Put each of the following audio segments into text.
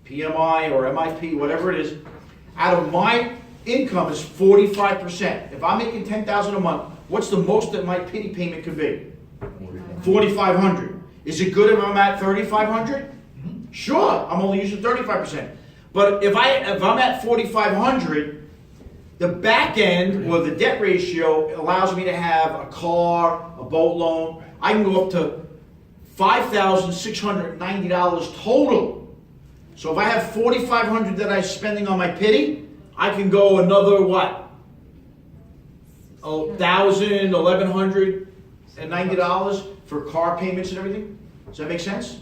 PMI or MIP, whatever it is, out of my income is 45%. If I'm making $10,000 a month, what's the most that my pity payment could be? $4,500. Is it good if I'm at $3,500? Sure, I'm only using 35%. But if I'm at $4,500, the back end or the debt ratio allows me to have a car, a boat loan. I can go up to $5,690 total. So if I have $4,500 that I'm spending on my pity, I can go another what? $1,000, $1,190 for car payments and everything. Does that make sense?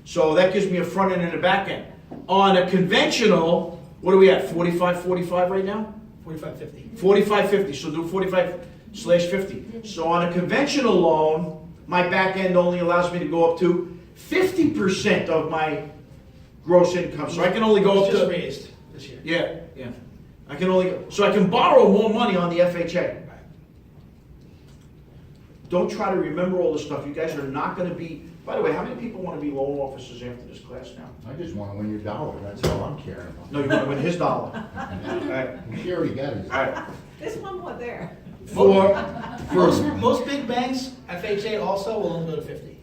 So that gives me a front end and a back end. On a conventional, what are we at? 45 right now? 45.50. 45.50. So do 45/50. So on a conventional loan, my back end only allows me to go up to 50% of my gross income. So I can only go up Just to raised this year. yeah. I can only so I can borrow more money on the FHA. Don't try to remember all this stuff. You guys are not going to be. By the way, how many people want to be loan officers after this class now? I just want to win your dollar, that's all I'm caring about. No, you want to win his dollar. All right. She already got it. All right. There's one more there. Most big banks, FHA also will only go to 50.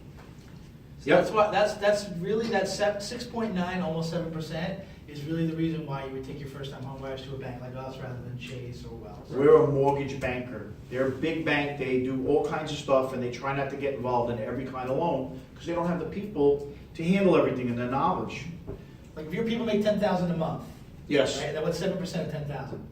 So Yep. that's why that's really that 6.9, almost 7% is really the reason why you would take your first time home buyers to a bank like us rather than Chase or Wells. We're a mortgage banker. They're a big bank. They do all kinds of stuff, and they try not to get involved in every kind of loan because they don't have the people to handle everything and the knowledge. Like if your people make $10,000 a month, Yes. right? Then what's 7% of 10,000?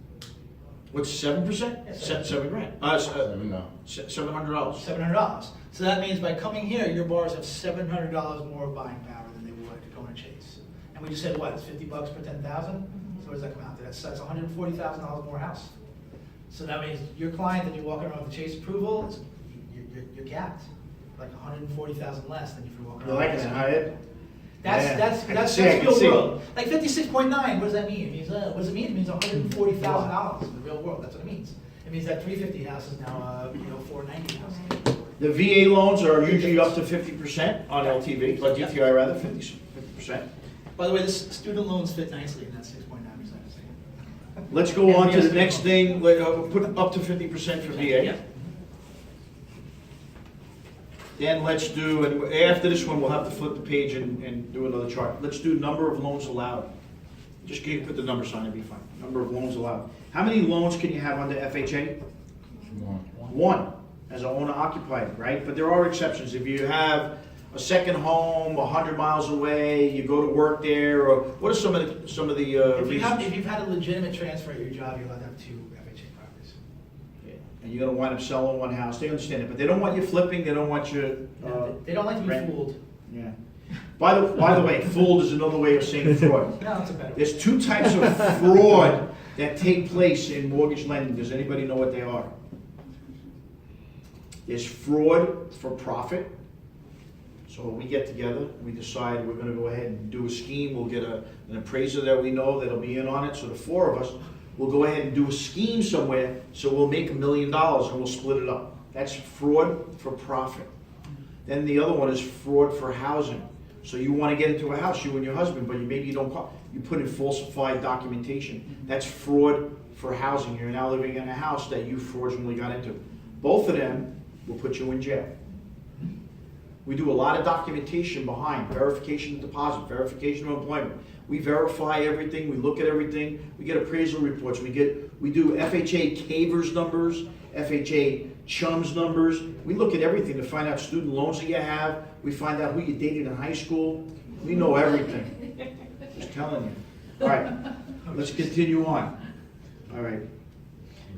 What's 7%? Yes, $7 grand. No. $700. $700. So that means by coming here, your borrowers have $700 more buying power than they would going to Chase. And we just said what? It's $50 per 10,000. So what does that come out to? That's $140,000 more house. So that means your client that you're walking around with the Chase approval, you're capped like $140,000 less than if you're walking You around. like it, huh, Ed? That's Yeah. that's I can that's see it, I can see real it. world. Like 56.9. What does that mean? It means what does it mean? It means $140,000 in the real world. That's what it means. It means that 350 house is now 490 house. The VA loans are usually up to 50% on LTV, or DTI rather, 50%. By the way, this student loans fit nicely in that 6.9%. Let's go on to the next thing. Put up to 50% for VA. Yeah. Then let's do, and after this one, we'll have to flip the page and do another chart. Let's do number of loans allowed. Just put the number sign, it'd be fine. Number of loans allowed. How many loans can you have under FHA? One, as an owner occupied, right? But there are exceptions. If you have a second home 100 miles away, you go to work there, or what are some of the reasons? If you've had a legitimate transfer at your job, you're allowed to have 2 FHA properties. Yeah. And you're gonna wind up selling one house. They understand it, but they don't want you flipping. They don't want you. They don't like to be rent. fooled. Yeah. By the way, fooled is another way of saying fraud. No, it's a better. There's 2 types of fraud that take place in mortgage lending. Does anybody know what they are? There's fraud for profit. So we get together, we decide we're going to go ahead and do a scheme. We'll get an appraiser that we know that'll be in on it. So the 4 of us will go ahead and do a scheme somewhere. So we'll make $1 million and we'll split it up. That's fraud for profit. Then the other one is fraud for housing. So you want to get into a house, you and your husband, but maybe you don't. You put in falsified documentation. That's fraud for housing. You're now living in a house that you fraudulently got into. Both of them will put you in jail. We do a lot of documentation behind, verification of deposit, verification of employment. We verify everything, we look at everything, we get appraisal reports, we do FHA CAVERS numbers, FHA CHUMS numbers. We look at everything to find out student loans that you have, we find out who you dated in high school. We know everything. Just telling you. All right, let's continue on. All right,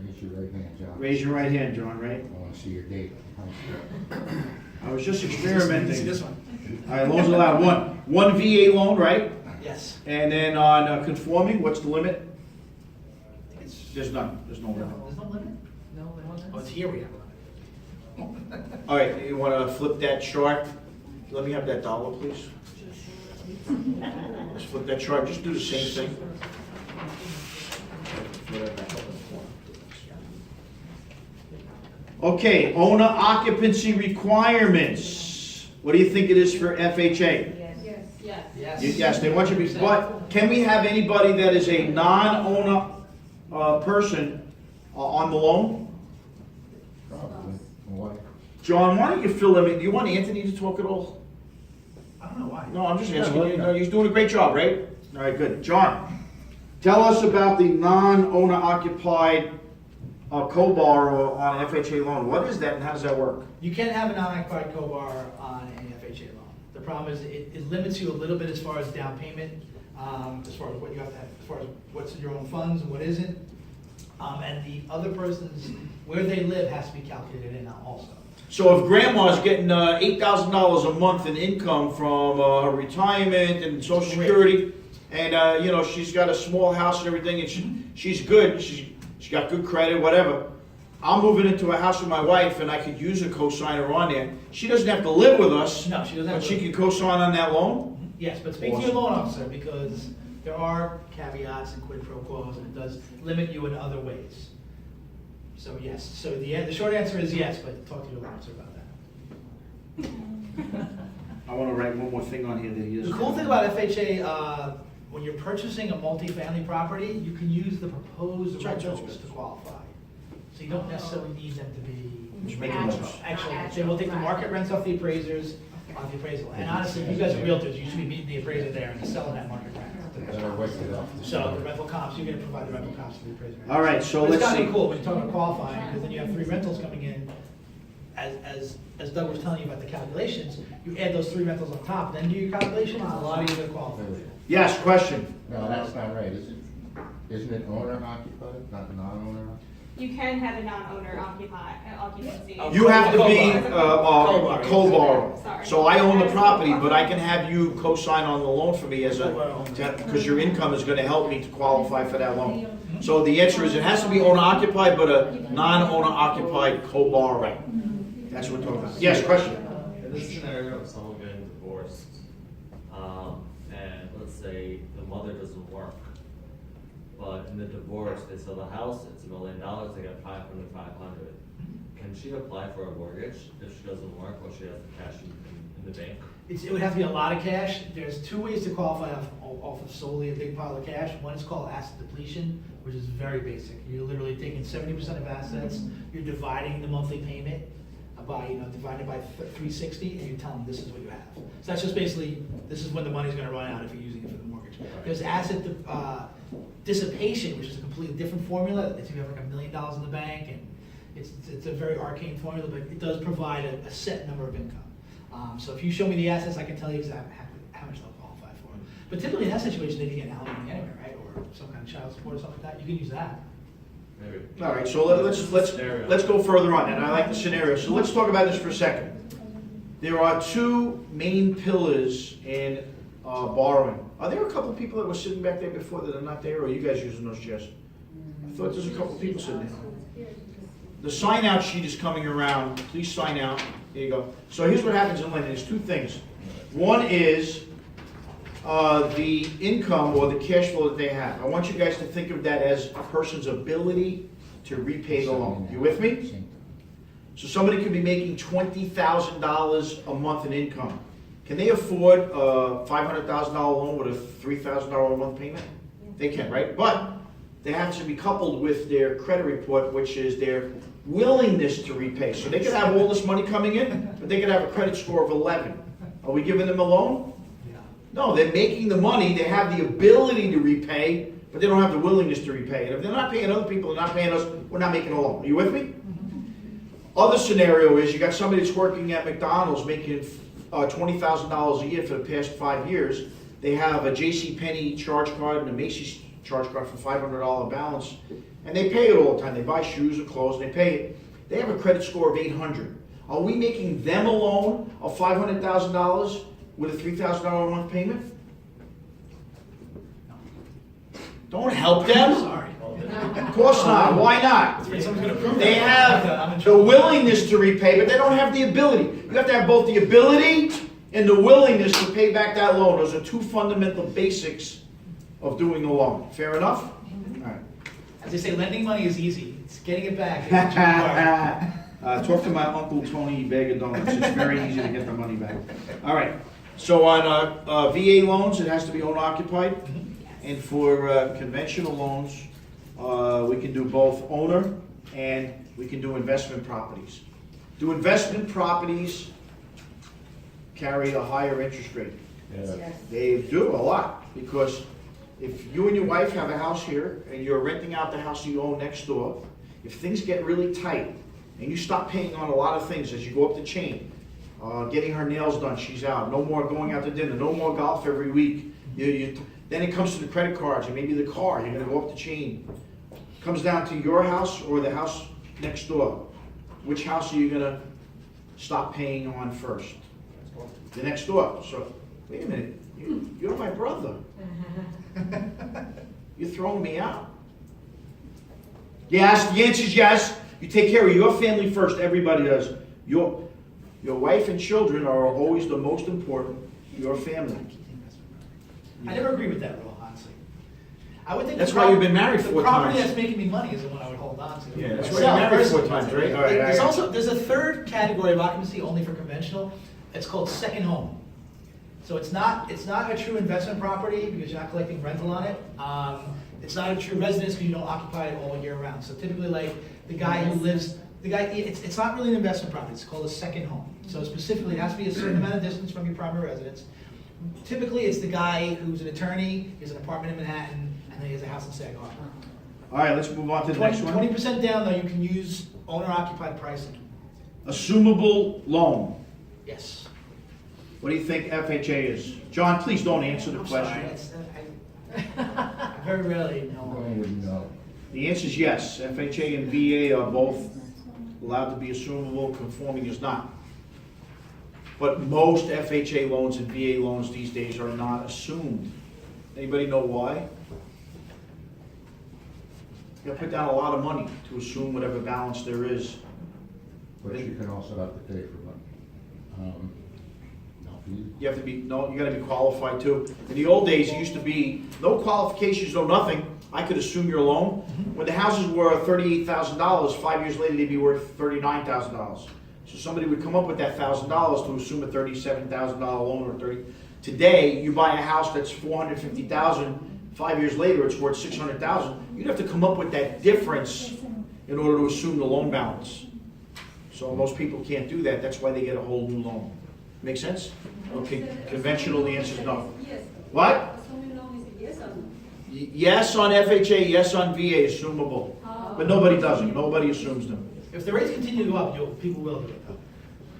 Raise your right hand, John. raise your right hand, John, right? I want to see your date. I was just experimenting. See this one? All right, loans allowed. One VA loan, right? Yes. And then on conforming, what's the limit? It's, There's none. There's no limit. there's no limit? No, Oh, it's here we have a limit. All right, you want to flip that chart? Let me have that dollar, please. Let's flip that chart. Just do the same thing. Okay, owner occupancy requirements. What do you think it is for FHA? Yes. Yes. Yes, they want you to be, but can we have anybody that is a non-owner, person, on the loan? Probably. Why? John, why don't you fill them in? Do you want Anthony to talk at all? I don't know why. No, I'm just Yeah, asking well, you. yeah. No, he's doing a great job, right? All right, good. John, tell us about the non-owner occupied co-borrower on FHA loan. What is that and how does that work? You can have a non-occupied co-borrower on an FHA loan. The problem is it limits you a little bit as far as down payment, as far as what you have to have, as far as what's in your own funds and what isn't. And the other person's, where they live has to be calculated in also. So if grandma's getting $8,000 a month in income from her retirement and Social Security, and you know, she's got a small house and everything, and she's good, she's got good credit, whatever. I'm moving into a house with my wife, and I could use a cosigner on there. She doesn't have to live with us. No, she doesn't have But to she live. can cosign on that loan? Yes, but speak to your loan officer because there are caveats and quid pro quos, and it does limit you in other ways. So yes, so the short answer is yes, but talk to your loan officer about that. I want to write one more thing on here that he The doesn't. cool thing about FHA, when you're purchasing a multifamily property, you can use the proposed That's right, rentals to qualify. So you don't necessarily need them to be. Just make it Actually, they will take the market rents off the appraisers, on the appraisal. And honestly, you guys are realtors, you should be meeting the appraiser there and selling that market rent. Better wait it off. So the rental comps, you're gonna provide the rental comps to the appraiser. All right, so But it's let's gotta be see. cool when you're talking about qualifying, because then you have 3 rentals coming in. As Doug was telling you about the calculations, you add those 3 rentals on top, then do your calculations, it's a lot easier to qualify. Yes, question. No, that's not right, is it? Isn't it owner occupied, not non-owner? You can have a non-owner occupancy. You have to be a Co-borrower. co-borrower. Sorry. So I own the property, but I can have you co-sign on the loan for me as a, because your income is gonna help me to qualify for that loan. So the answer is it has to be owner occupied, but a non-owner occupied co-borrower. That's what we're talking about. Yes, question. In this scenario of someone getting divorced, and let's say the mother doesn't work, but in the divorce, they sell the house, it's $1 million, they get 500. Can she apply for a mortgage if she doesn't work or she has the cash in the bank? It would have to be a lot of cash. There's 2 ways to qualify off of solely a big pile of cash. One is called asset depletion, which is very basic. You're literally taking 70% of assets, you're dividing the monthly payment by, divided by 360, and you're telling them this is what you have. So that's just basically, this is when the money's gonna run out if you're using it for the mortgage. There's asset dissipation, which is a completely different formula. It's, you have like $1 million in the bank, and it's a very arcane formula, but it does provide a set number of income. So if you show me the assets, I can tell you exactly how much they'll qualify for. But typically in that situation, they can get alimony anyway, right? Or some kind of child support or something like that. You can use that. Maybe. All right, so let's go further on, and I like the scenario. So let's talk about this for a second. There are 2 main pillars in borrowing. Are there a couple people that were sitting back there before that are not there, or are you guys using those chairs? I thought there's a couple people sitting there. The sign-out sheet is coming around. Please sign out. There you go. So here's what happens in lending. There's 2 things. One is the income or the cash flow that they have. I want you guys to think of that as a person's ability to repay the loan. You with me? So somebody could be making $20,000 a month in income. Can they afford a $500,000 loan with a $3,000 a month payment? They can, right? But they have to be coupled with their credit report, which is their willingness to repay. So they could have all this money coming in, but they could have a credit score of 11. Are we giving them a loan? Yeah. No, they're making the money, they have the ability to repay, but they don't have the willingness to repay. And if they're not paying other people, they're not paying us, we're not making a loan. Are you with me? Other scenario is you got somebody that's working at McDonald's making $20,000 a year for the past 5 years. They have a JCPenney charge card and a Macy's charge card for $500 balance, and they pay it all the time. They buy shoes and clothes, and they pay it. They have a credit score of 800. Are we making them a loan of $500,000 with a $3,000 a month payment? Don't help them. Sorry. Of course not. Why not? Someone's gonna prove They that. I'm have in the trouble. willingness to repay, but they don't have the ability. You have to have both the ability and the willingness to pay back that loan. Those are 2 fundamental basics of doing the loan. Fair enough? All right. As they say, lending money is easy. It's getting it back. It's hard. Talk to my Uncle Tony Bag of Donuts. It's very easy to get the money back. All right. So on VA loans, it has to be owner occupied, Yes. and for conventional loans, we can do both owner and we can do investment properties. Do investment properties carry a higher interest rate? Yeah. They do a lot, because if you and your wife have a house here and you're renting out the house you own next door, if things get really tight and you stop paying on a lot of things as you go up the chain, getting her nails done, she's out, no more going out to dinner, no more golf every week. Then it comes to the credit cards and maybe the car, you're gonna go up the chain. Comes down to your house or the house next door. Which house are you gonna stop paying on first? The next door. So, wait a minute, you're my brother. You're throwing me out. Yes, the answer is yes. You take care of your family first, everybody does. Your wife and children are always the most important, your family. I never agree with that rule, honestly. I would think. That's the why you've been married 4 The property times. that's making me money is the one I would hold on to. Yeah, that's why Myself, you're married 4 personally. times, right? All right, There's all right. also, there's a third category of occupancy only for conventional. It's called second home. So it's not a true investment property because you're not collecting rental on it. It's not a true residence because you don't occupy it all year round. So typically, like the guy who lives, it's not really an investment property. It's called a second home. So specifically, it has to be a certain amount of distance from your primary residence. Typically, it's the guy who's an attorney, he has an apartment in Manhattan, and then he has a house in Sag Harbor. All right, let's move on to the next one. 20% down, though, you can use owner-occupied pricing. Assumable loan. Yes. What do you think FHA is? John, please don't answer the I'm sorry, question. I very rarely know. Going with no. The answer is yes. FHA and VA are both allowed to be assumable, conforming is not. But most FHA loans and VA loans these days are not assumed. Anybody know why? You gotta put down a lot of money to assume whatever balance there is. But you can also have to pay for money. No fees. You have to be, no, you gotta be qualified too. In the old days, it used to be no qualifications, no nothing. I could assume your loan. When the houses were $38,000, 5 years later, they'd be worth $39,000. So somebody would come up with that $1,000 to assume a $37,000 loan or 30. Today, you buy a house that's $450,000. 5 years later, it's worth $600,000. You'd have to come up with that difference in order to assume the loan balance. So most people can't do that. That's why they get a whole new loan. Make sense? Okay, conventional, the answer is no. Yes. What? Assuming loan is a yes or no? Yes on FHA, yes on VA, assumable. But nobody does it. Nobody assumes them. If the rates continue to go up, people will do it though.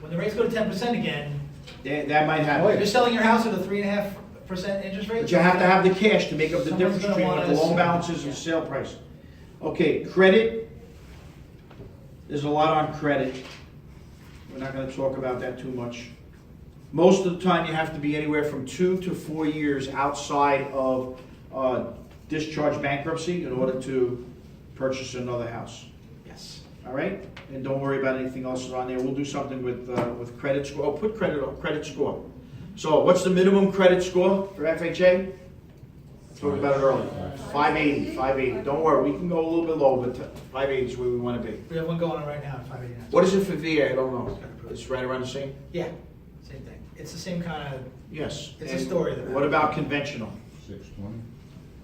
When the rates go to 10% again, That might you're happen. selling your house at a 3.5% interest rate? But you have to have the cash to make up the Someone's difference gonna between what the wanna loan assume. balances and sale price. Okay, credit. There's a lot on credit. We're not gonna talk about that too much. Most of the time, you have to be anywhere from 2 to 4 years outside of discharge bankruptcy in order to purchase another house. Yes. All right? And don't worry about anything else on there. We'll do something with credit score. Oh, put credit score. So what's the minimum credit score for FHA? Talked about it earlier. 580. Don't worry, we can go a little bit low, but 580 is where we want to be. We have one going on right now at 589. What is it for VA? I don't know. It's right around the same? Yeah, same thing. It's the same kind of, Yes. It's a And story that what about conventional? 620.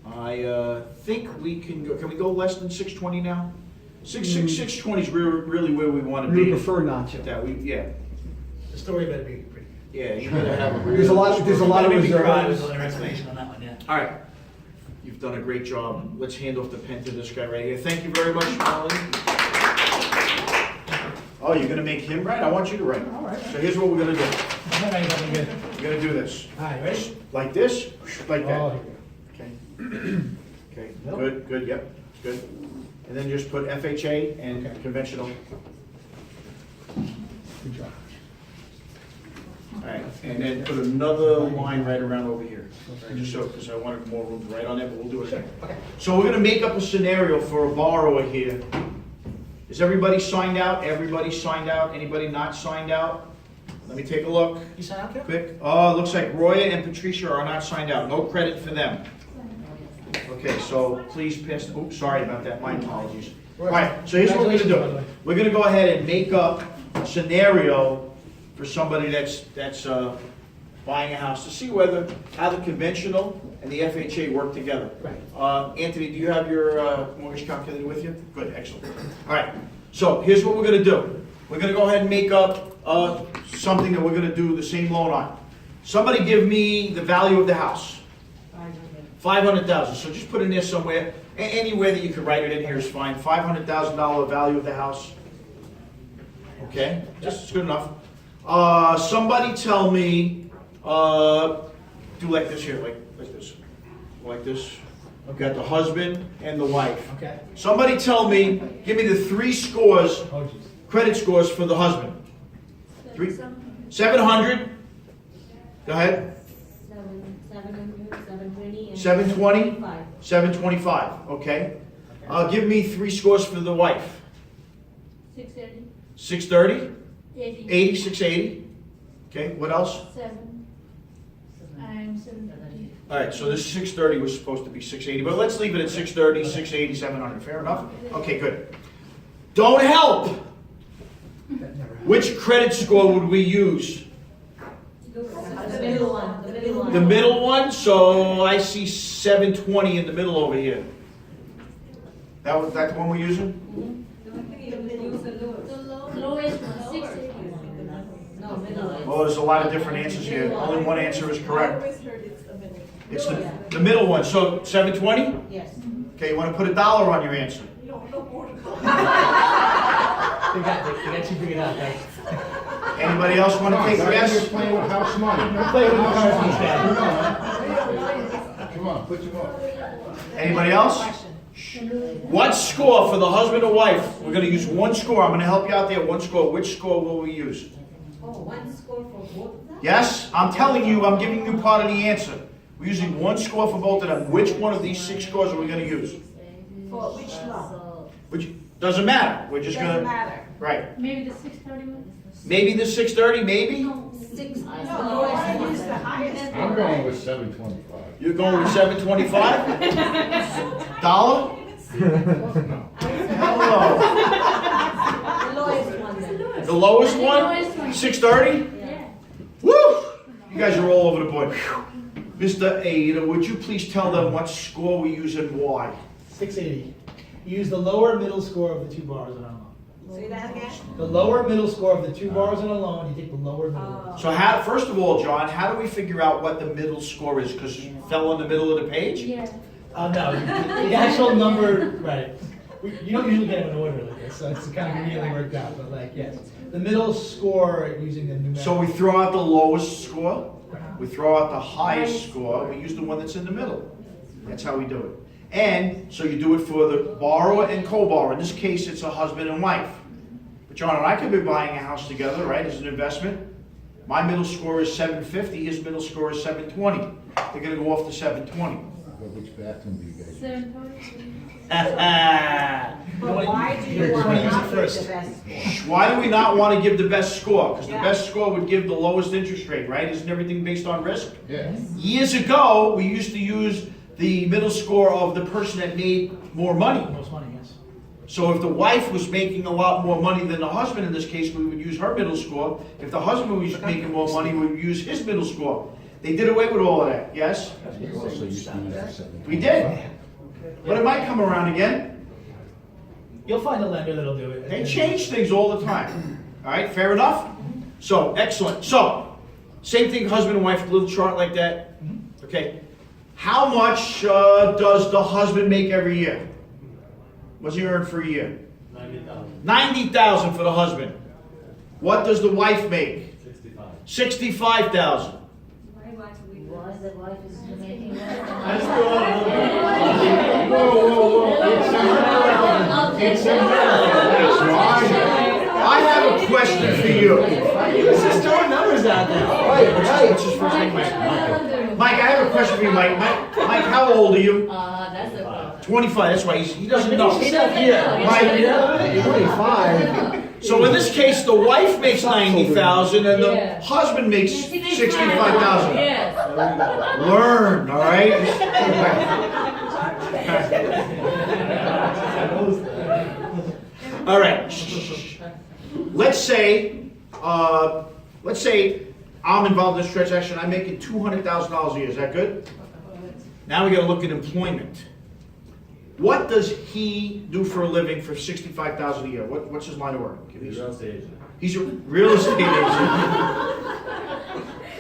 I think we can we go less than 620 now? 620 is really where we want to be. We prefer not to. Yeah. the story better be pretty. Yeah, you gotta have a There's a lot of Better make me cry with reserves. all the explanation on that one, yeah. All right. You've done a great job. Let's hand off the pen to this guy right here. Thank you very much, Molly. Oh, you're gonna make him write? I want you to write. All right. So here's what we're gonna do. All right, that'll be good. We're gonna do this. All right, ready? Like this, like Oh, that. here Okay. Okay, good, yep, good. And then just put FHA and Okay. conventional. Good job. All right, and then put another line right around over here. Just so, because I wanted more room to write on it, but we'll do it again. Okay. So we're gonna make up a scenario for a borrower here. Is everybody signed out? Everybody signed out? Anybody not signed out? Let me take a look, You sign out, Kim? quick. Oh, it looks like Roya and Patricia are not signed out. No credit for them. Okay, so please pass, oops, sorry about that, my apologies. All right, so here's what we're gonna Congratulations, by the do. way. We're gonna go ahead and make up a scenario for somebody that's buying a house to see whether, how the conventional and the FHA work together. Right. Anthony, do you have your mortgage calculator with you? Good, excellent. All right, so here's what we're gonna do. We're gonna go ahead and make up something that we're gonna do the same loan on. Somebody give me the value of the house. 500,000, so just put it in there somewhere. Anywhere that you could write it in here is fine. $500,000 value of the house. Okay, just good enough. Somebody tell me, do like this here, like this. I've got the husband and the wife. Okay. Somebody tell me, give me the 3 scores, Oh, jeez. credit scores for the husband. 700. Go ahead. 720. 720? 725, okay. Give me 3 scores for the wife. 630. 630? 80. 80, 680. Okay, what else? 7. I'm 730. All right, so this 630 was supposed to be 680, but let's leave it at 630, 680, 700. Fair enough? Okay, good. Don't help. That never happened. Which credit score would we use? The middle one. The middle one. The middle one, so I see 720 in the middle over here. That the one we're using? The lowest one. 680. No, middle one. Oh, there's a lot of different answers here. Only one answer is I correct. always heard it's the middle. It's the middle one, so 720? Yes. Okay, you want to put $1 on your answer? No more to go. They got you figured out, guys. Anybody else want to take a You're guess? playing with house money. Play with the cards, these guys. Come on, put your up. Anybody else? What score for the husband or wife? We're going to use one score. I'm going to help you out there. One score. Which score will we use? Oh, one score for both of them? Yes? I'm telling you, I'm giving you part of the answer. We're using one score for both of them. Which one of these 6 scores are we going to use? For which one? Which doesn't matter. We're just going Doesn't to... matter. Right. Maybe the 631? Maybe the 630, maybe? 6. No, I use the highest. I'm going with 725. You're going with 725? Dollar? Hello. The lowest one then. The lowest The one? lowest one. 630? Yeah. Woo! You guys are all over the board. Mr. Ada, would you please tell them what score we use and why? 680. You use the lower middle score of the 2 borrowers on a loan. Say that again? The lower middle score of the 2 borrowers on a loan, you take the lower middle. So how, first of all, John, how do we figure out what the middle score is? Because you fell in the middle of the page? Yeah. No, the actual number, right. You don't usually get them in order like this, so it's kind of really worked out, but like, yes. The middle score using the numeric. So we throw out the lowest score, we throw out the highest score, we use the one that's in the middle. That's how we do it. And so you do it for the borrower and co-borrower. In this case, it's a husband and wife. But John and I could be buying a house together, right, as an investment. My middle score is 750, his middle score is 720. They're gonna go off to 720. But which bathroom do you guys use? 740. But why do you You're want gonna to use it not give first. the best score? Why do we not want to give the best score? Because the Yeah. best score would give the lowest interest rate, right? Isn't everything based on risk? Yes. Years ago, we used to use the middle score of the person that made more money. Most money, yes. So if the wife was making a lot more money than the husband in this case, we would use her middle score. If the husband was making more money, we would use his middle score. They did away with all of that, yes? We also used to use the 725. We did. But it might come around again. You'll find a lender that'll do it. They change things all the time. All right, fair enough? So, excellent. So, same thing, husband and wife, little chart like that. Okay. How much does the husband make every year? What's he earn for a year? 90,000. 90,000 for the husband. What does the wife make? 65. 65,000. Why the wife is making I just threw out a little bit. Whoa. It's America. That's why. I have a question for you. Let's just throwing numbers out there. What's his first name, Mike? Mike, I have a question for you, Mike. Mike, how old are you? That's a problem. 25. That's why he doesn't know. He's not here. Mike, 25. so in this case, the wife makes 90,000 and the Yeah. husband makes 65,000. Yes. Learn, all right? All right. Let's say I'm involved in this transaction, I'm making $200,000 a year, is that good? Now we gotta look at employment. What does he do for a living for $65,000 a year? What's his line of work? Give me Real estate agent. He's a real estate agent.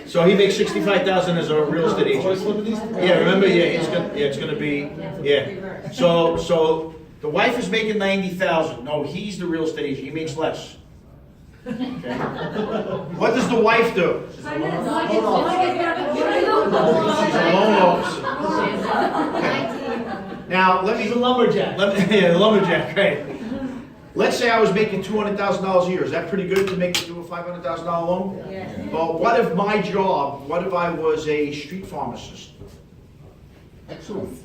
So he makes $65,000 as a real estate agent. Yeah, remember, it's gonna be, yeah. So the wife is making $90,000. No, he's the real estate agent, he makes less. Okay. What does the wife do? Loan officer. Now, let me. He's a lumberjack. Yeah, lumberjack, right. Let's say I was making $200,000 a year. Is that pretty good to do a $500,000 loan? Yes. Well, what if my job, what if I was a street pharmacist? Excellent.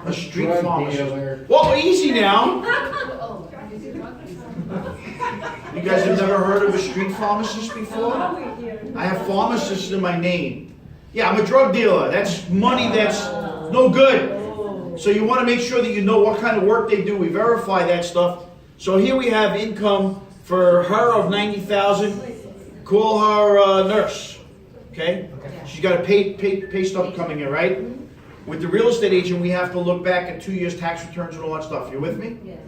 A street Drug pharmacist. dealer. Well, easy now. You guys have never heard of a street pharmacist before? I have pharmacists in my name. Yeah, I'm a drug dealer. That's money that's no good. So you want to make sure that you know what kind of work they do. We verify that stuff. So here we have income for her of $90,000. Call her nurse. Okay? She's got a pay stub coming in, right? With the real estate agent, we have to look back at 2 years tax returns and all that stuff. You with me? Yes.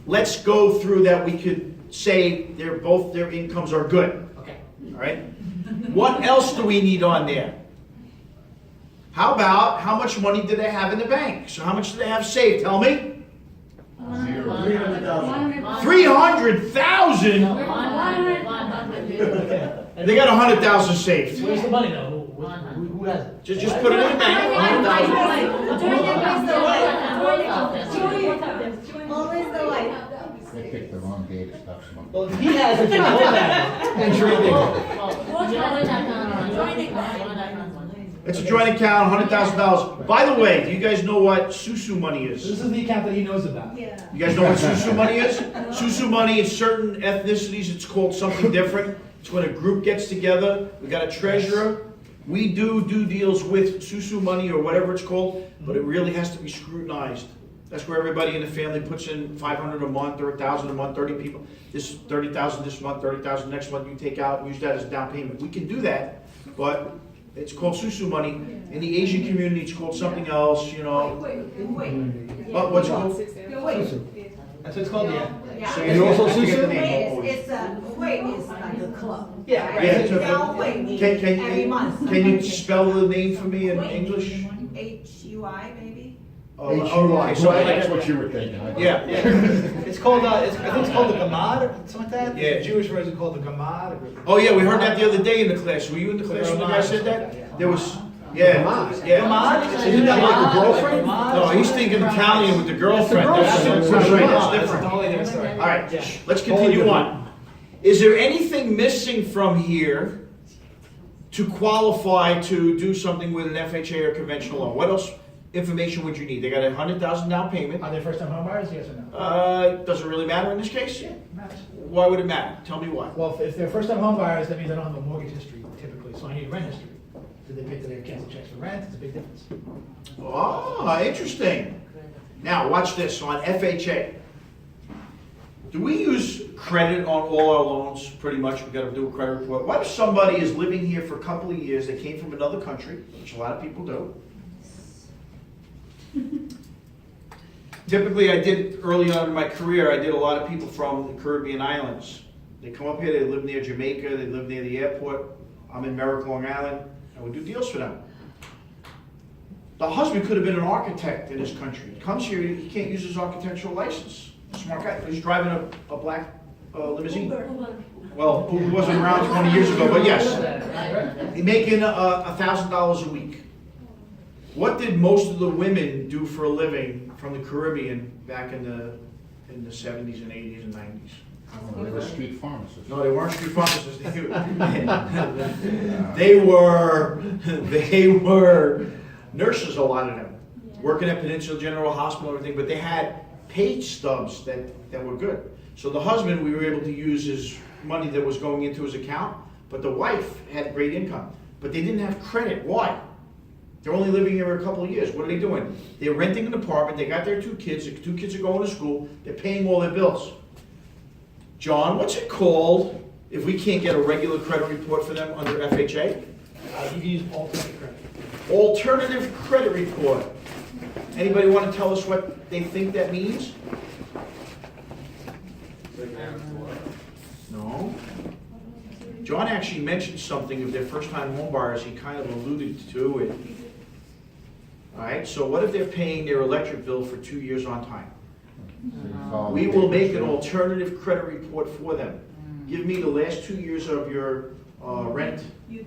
Let's go through that. We could say both their incomes are good. Okay. All right? What else do we need on there? How about how much money do they have in the bank? So how much do they have saved? Tell me. 300,000. They got 100,000 saved. Where's the money now? Who has it? Just put it in the bank. 100,000. Always the wife. They picked the wrong day to stop smoking. Well, if he has it, then hold that. And drinking. It's a joint account, $100,000. By the way, do you guys know what Susu money is? This is the account that he knows about. Yeah. You guys know what Susu money is? Susu money in certain ethnicities, it's called something different. It's when a group gets together, we got a treasurer. We do deals with Susu money or whatever it's called, but it really has to be scrutinized. That's where everybody in the family puts in $500 a month or $1,000 a month, 30 people. This $30,000 this month, $30,000 next month, you take out and use that as a down payment. We can do that, but it's called Susu money. In the Asian community, it's called something else, you know. Wait. What's it called? Wait. That's what it's called, yeah. So And also I forget the Susu? name. It's a wait is like a club. Yeah. Right? Yeah, They all wait every month. Can you spell the name for me in English? HUI maybe? Okay, so That's what you were thinking. Yeah. It's called, I think it's called the Gamad or something like that. Yeah. The Jewish version called the Gamad. Oh yeah, we heard that the other day in the class. Were you in the class when the guy said that? There was, yeah. Gamad? Isn't that like a girlfriend? No, he's thinking Italian with the girlfriend. That's That's the right, that's It's a different. totally different story. All right, Yeah. let's continue on. Is there anything missing from here to qualify to do something with an FHA or conventional loan? What else information would you need? They got $100,000 down payment. Are they first time home buyers, yes or no? Does it really matter in this case? Yeah, matters. Why would it matter? Tell me why. Well, if they're first time home buyers, that means they don't have a mortgage history typically, so I need rent history. Did they pay, do they cancel checks for rent? It's a big difference. Oh, interesting. Now, watch this on FHA. Do we use credit on all our loans? Pretty much, we got to do a credit report. What if somebody is living here for a couple of years, they came from another country, which a lot of people do. Typically, I did early on in my career, I did a lot of people from the Caribbean islands. They come up here, they live near Jamaica, they live near the airport. I'm in Merrick, Long Island, and we do deals for them. The husband could have been an architect in this country. He comes here, he can't use his architectural license. Smart guy. He's driving a black limousine. Well, Uber wasn't around 20 years ago, but yes. He's making $1,000 a week. What did most of the women do for a living from the Caribbean back in the 70s and 80s and 90s? They were street pharmacists. No, they weren't street pharmacists. They were nurses, a lot of them, working at Peninsula General Hospital and everything, but they had paid stubs that were good. So the husband, we were able to use his money that was going into his account, but the wife had great income. But they didn't have credit. Why? They're only living here a couple of years. What are they doing? They're renting an apartment. They got their 2 kids. The 2 kids are going to school. They're paying all their bills. John, what's it called if we can't get a regular credit report for them under FHA? You can use alternate credit. Alternative credit report. Anybody want to tell us what they think that means? No? John actually mentioned something of their first-time home buyers, he kind of alluded to it. All right, so what if they're paying their electric bill for 2 years on time? So you follow We the will make papers, an right? alternative credit report for them. Give me the last 2 years of your rent, The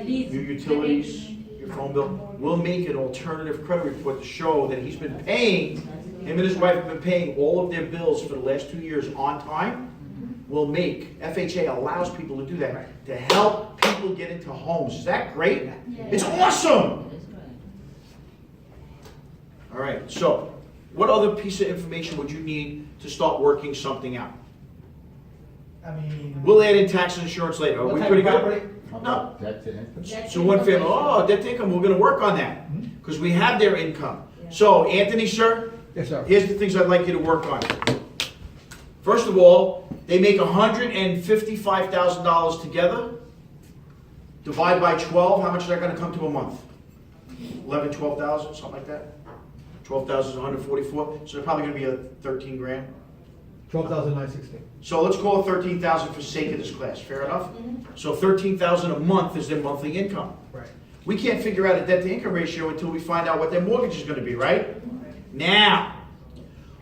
lease. your utilities, your phone bill. We'll make an alternative credit report to show that he's been paying, him and his wife have been paying all of their bills for the last 2 years on time. We'll make, FHA allows people to do that, to help people get into homes. Is that great? It's awesome! All right, so what other piece of information would you need to start working something out? I mean. We'll add in tax and insurance later. Are What we type pretty of good? property? How about debt to income? So one family, oh, debt to income, we're gonna work on that, because we have their income. So, Anthony, sir, Yes, sir. here's the things I'd like you to work on. First of all, they make $155,000 together. Divide by 12, how much is that gonna come to a month? 11, 12,000, something like that? 12,000 is 144, so they're probably gonna be a 13 grand. 12,960. So let's call it 13,000 for sake of this class, fair enough? So 13,000 a month is their monthly income. Right. We can't figure out a debt to income ratio until we find out what their mortgage is gonna be, right? Now,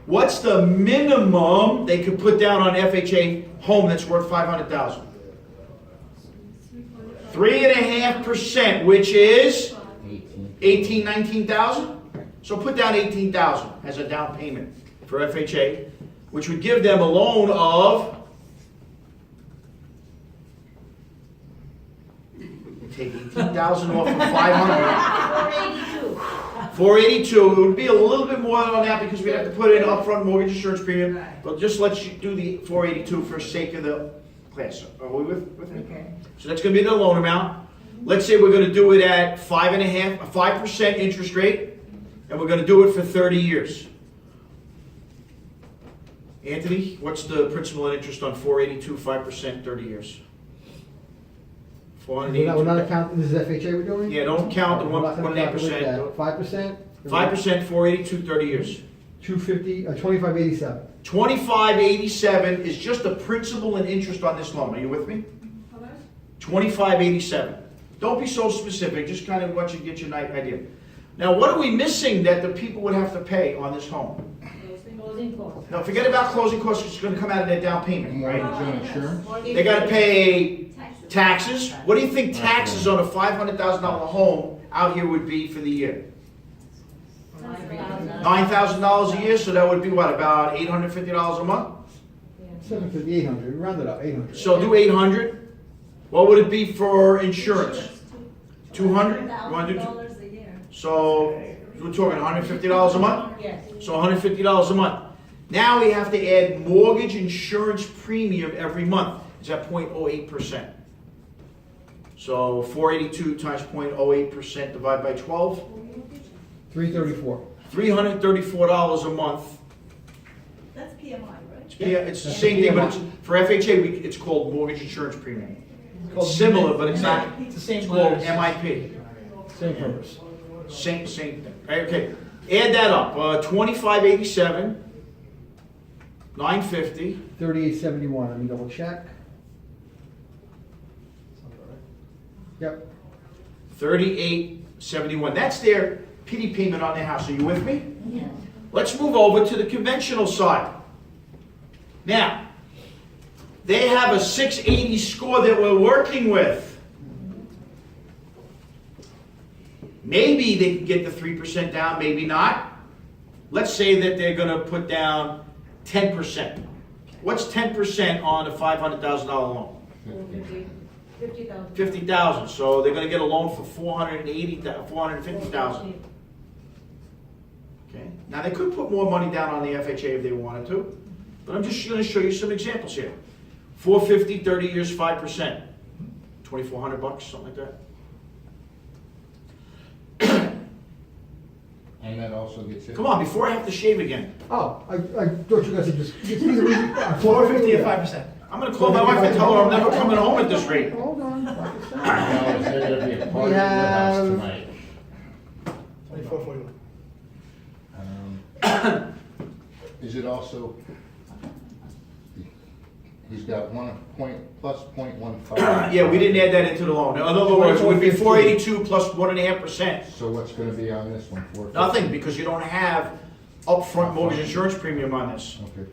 what's the minimum they could put down on FHA home that's worth 500,000? 3.5%, which is 18, 19,000? So put down 18,000 as a down payment for FHA, which would give them a loan of, take 18,000 off of 500. 482. It would be a little bit more than that because we'd have to put in upfront mortgage insurance premium. But just let's do the 482 for sake of the class. Are we with me? Okay. So that's going to be the loan amount. Let's say we're going to do it at 5% interest rate, and we're going to do it for 30 years. Anthony, what's the principal and interest on 482, 5%, 30 years? We're not counting, this is FHA we're doing? Yeah, don't count the We're not gonna calculate 1.8%. that. 5%? 5%, 482, 30 years. 2587. 2587 is just the principal and interest on this loan. Are you with me? 2587. Don't be so specific, just kind of want you to get your idea. Now, what are we missing that the people would have to pay on this home? Closing costs. Now, forget about closing costs, because it's going to come out of their down payment, right? Mortgage and insurance? They got to pay taxes. What do you think taxes on a $500,000 home out here would be for the year? $9,000 a year, so that would be what, about $850 a month? 750, 800, round it up, 800. So do 800. What would it be for insurance? 200? You want to do $1,000 a year. So we're talking $150 a month? Yes. So $150 a month. Now we have to add mortgage insurance premium every month. Is that 0.08%? So 482 times 0.08% divided by 12? 334. $334 a month. That's PMI, right? Yeah, it's the same thing, but it's, for FHA, it's called mortgage insurance premium. It's similar, but it's not, It's the same it's called letters. MIP. Same purpose. Same thing. Right, okay, add that up. 2587, 950. 3871, let me double check. Yep. 3871. That's their pity payment on their house. Are you with me? Yes. Let's move over to the conventional side. Now, they have a 680 score that we're working with. Maybe they can get the 3% down, maybe not. Let's say that they're going to put down 10%. What's 10% on a $500,000 loan? 50,000. 50,000. So they're going to get a loan for 450,000. Okay. Now they could put more money down on the FHA if they wanted to, but I'm just going to show you some examples here. 450, 30 years, 5%, $2,400, something like that. And that also gets hit. Come on, before I have to shave again. Oh, I thought you guys had just, it's either 450 or 5%. I'm gonna call my wife and tell her I'm never coming home at this rate. Hold on, like I said. Now, is there gonna be a party in your house have- tonight? 2441. Is it also, he's got plus 0.15. Yeah, we didn't add that into the loan. In other words, it would be 482 plus 1.5%. So what's gonna be on this one, 450? Nothing, because you don't have upfront mortgage insurance premium on this. Okay.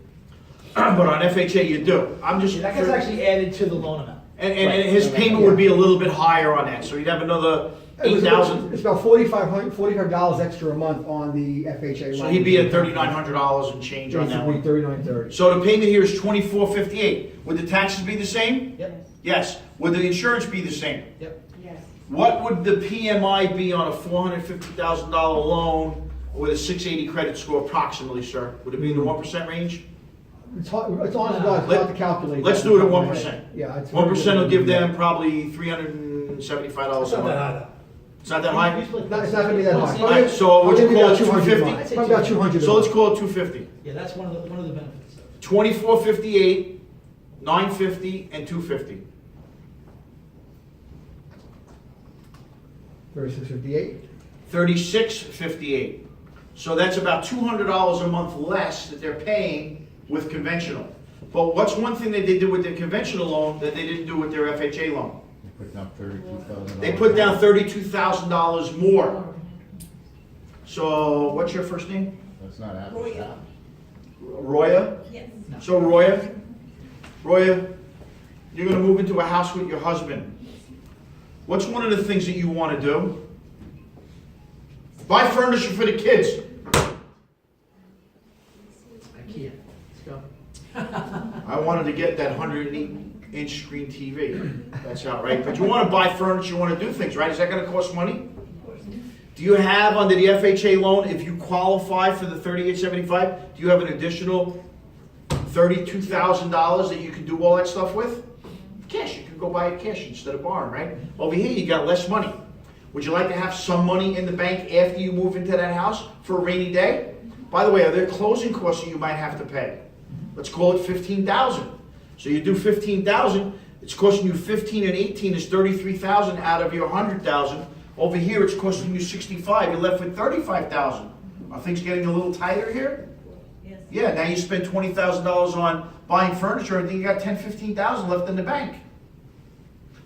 But on FHA, you do. I'm just. That gets actually added to the loan amount. And his payment would be a little bit higher on that, so you'd have another $8,000. It's about $45 extra a month on the FHA loan. So he'd be at $3,900 and change on that Basically one. $39.30. So the payment here is $24.58. Would the taxes be the same? Yep, Yes. Would the insurance be the same? yep. Yes. What would the PMI be on a $450,000 loan with a 680 credit score approximately, sir? Would it be in the 1% range? It's hard to calculate. Let's do it at 1%. Yeah. it's 1% will give them Yeah. probably $375 It's a not that month. high though. It's not that high? It's not gonna be that high. Alright, so what'd you Maybe call it, about 200 250? a month. Probably about 200 a So let's month. call it 250. Yeah, that's one of the benefits of it. 2458, 950, and 250. 36.58. 3658. So that's about $200 a month less that they're paying with conventional. But what's one thing that they did with their conventional loan that they didn't do with their FHA loan? You put down $32,000. They put down $32,000 more. So what's your first name? That's not apples to apples. Roya? Yes. So Roya, you're gonna move into a house with your husband. What's one of the things that you wanna do? Buy furniture for the kids. IKEA, let's go. I wanted to get that 108-inch screen TV. That's outright. But you wanna buy furniture, you wanna do things, right? Is that gonna cost money? Do you have under the FHA loan, if you qualify for the 3875, do you have an additional $32,000 that you can do all that stuff with? Cash, you can go buy it cash instead of borrowing, right? Over here, you got less money. Would you like to have some money in the bank after you move into that house for a rainy day? By the way, are there closing costs that you might have to pay? Let's call it $15,000. So you do $15,000, it's costing you 15 and 18 is $33,000 out of your $100,000. Over here, it's costing you 65. You're left with 35,000. Are things getting a little tighter here? Yes. Yeah. Now you spend $20,000 on buying furniture, and then you got 10, 15,000 left in the bank.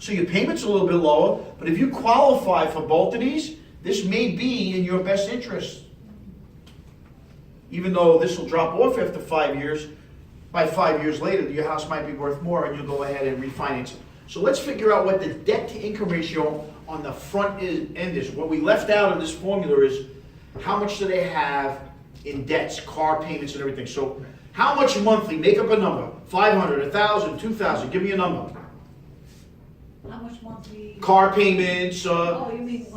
So your payment's a little bit lower, but if you qualify for both of these, this may be in your best interest. Even though this will drop off after 5 years, by 5 years later, your house might be worth more, and you'll go ahead and refinance it. So let's figure out what the debt-to-income ratio on the front end is. What we left out in this formula is how much do they have in debts, car payments, and everything. So how much monthly? Make up a number. 500, 1,000, 2,000. Give me a number. How much monthly? Car payments. Oh, you mean like